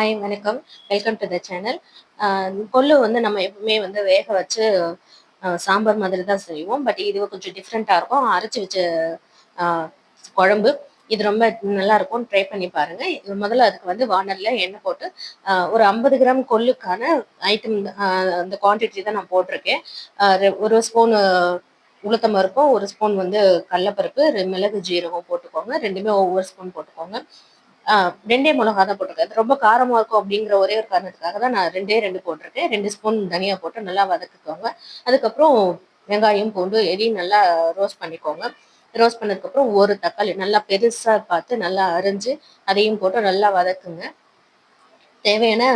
Hi வணக்கம். Welcome to the channel. கொள்ளு வந்து நம்ம எப்பவுமே வந்து வேக வச்சு சாம்பார் மாதிரி தான் செய்வோம். பட் இது கொஞ்சம் டிஃப்ரெண்ட்டாக இருக்கும். அரைச்சி வச்ச அ குழம்பு. இது ரொம்ப நல்லாயிருக்கும். ட்ரை பண்ணி பாருங்க. முதல்ல அதுக்கு வந்து வானல்ல எண்ணெய் போட்டு ஒரு 50 கிராம் கொள்ளுக்கான ஐட்டம் அந்த குவான்டிட்டி தான் நான் போட்டிருக்கேன். 1 ஸ்பூன் உளுத்தம் பருப்பும், 1 ஸ்பூன் வந்து கடலப்பருப்பு, மிளகு, ஜீரகம் போட்டுக்கோங்க. 2மே ஒவ்வொரு ஸ்பூன் போட்டுக்கோங்க. 2 மிளகா தான் போட்டிருக்கேன். அது ரொம்ப காரமா இருக்கும் அப்படிங்கிற ஒரே ஒரு காரணத்துக்காக தான் நான் 2 போட்டிருக்கேன். 2 ஸ்பூன் தனியா போட்டு நல்லா வதக்கிக்கோங்க. அதுக்கப்புறம் வெங்காயம், பூண்டு எதையும் நல்லா ரோஸ்ட் பண்ணிக்கோங்க. ரோஸ்ட் பண்ணதுக்கப்புறம் ஒரு தக்காளி நல்லா பெருசா பார்த்து நல்லா அரிஞ்சு அதையும் போட்டு நல்லா வதக்குங்க. தேவையான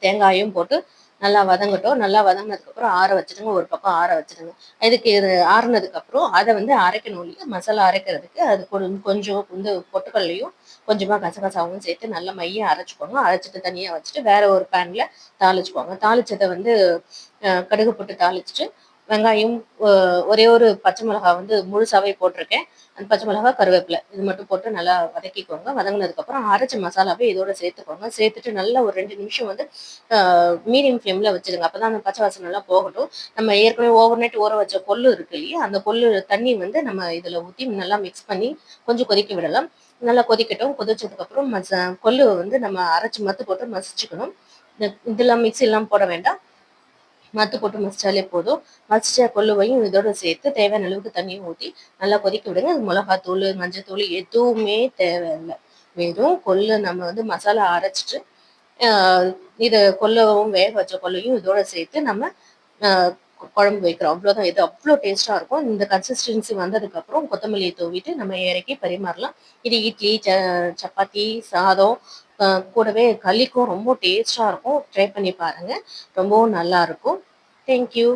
தேங்காயும் போட்டு நல்லா வதங்கட்டும். நல்லா வதங்கினதுக்கப்புறம் ஆற வச்சுடுங்க. ஒரு பக்கம் ஆற வச்சுடுங்க. இதுக்கு இது ஆறுனதுக்கப்புறம் அதை வந்து அரைக்கணும் இல்லையா? மசாலா அரைக்கிறதுக்கு அது கொஞ்சம் வந்து பொட்டுக்கல்லையும் கொஞ்சமாக கசகசாவும் சேர்த்து நல்லா மைய அரைச்சிக்கோங்க. அரைச்சிட்டு தனியாக வச்சுட்டு வேற ஒரு பேனில் தாளிச்சுக்கோங்க. தாளிச்சதை வந்து கடுகு போட்டு தாளிச்சுட்டு வெங்காயம் ஒரே ஒரு பச்சை மிளகா வந்து முழுசாவே போட்டிருக்கேன். அந்த பச்சை மிளகா கருவேப்பிலை இது மட்டும் போட்டு நல்லா வதக்கிக்கோங்க. வதங்கினதுக்கப்புறம் அரைச்ச மசாலாவே இதோட சேர்த்துக்கோங்க. சேர்த்துட்டு நல்லா ஒரு 2 நிமிஷம் வந்து மீடியம் ஃப்ளேமில் வச்சுடுங்க. அப்போ தான் அந்த பச்சை வாசனை எல்லாம் போகட்டும். நம்ம ஏற்கனவே ஓவர் நைட் ஊற வச்ச கொள்ளு இருக்கு இல்லையா? அந்த கொள்ளு தண்ணி வந்து நம்ம இதில் ஊற்றி நல்லா மிக்ஸ் பண்ணி கொஞ்சம் கொதிக்க விடலாம். நல்லா கொதிக்கட்டும். கொதிச்சதுக்கப்புறம் கொள்ளு வந்து நம்ம அரைச்சி மத்து போட்டு மசிச்சுக்கணும். இதெல்லாம் மிக்ஸிலாம் போட வேண்டாம். மத்து போட்டு மசிச்சாலே போதும். மசிச்ச கொள்ளுவையும் இதோட சேர்த்து தேவையான அளவுக்கு தண்ணியும் ஊற்றி நல்லா கொதிக்க விடுங்க. மிளகாத்தூள், மஞ்சத்தூள் எதுவுமே தேவையில்லை. வெறும் கொள்ளு நம்ம வந்து மசாலா அரைச்சிட்டு இதை கொள்ளவும் வேக வச்ச கொள்ளையும் இதோட சேர்த்து நம்ம குழம்பு வைக்கிறோம். அவ்வளோதான். இது அவ்வளோ டேஸ்ட்டாக இருக்கும். இந்த கன்சிஸ்டன்சி வந்ததுக்கப்புறம் கொத்தமல்லியை தூவிட்டு நம்ம இறக்கி பரிமாறலாம். இது இட்லி, சப்பாத்தி, சாதம் கூடவே களிக்கும் ரொம்ப டேஸ்ட்டாக இருக்கும். ட்ரை பண்ணி பாருங்க. ரொம்பவும் நல்லா இருக்கும். தேங்க்யூ.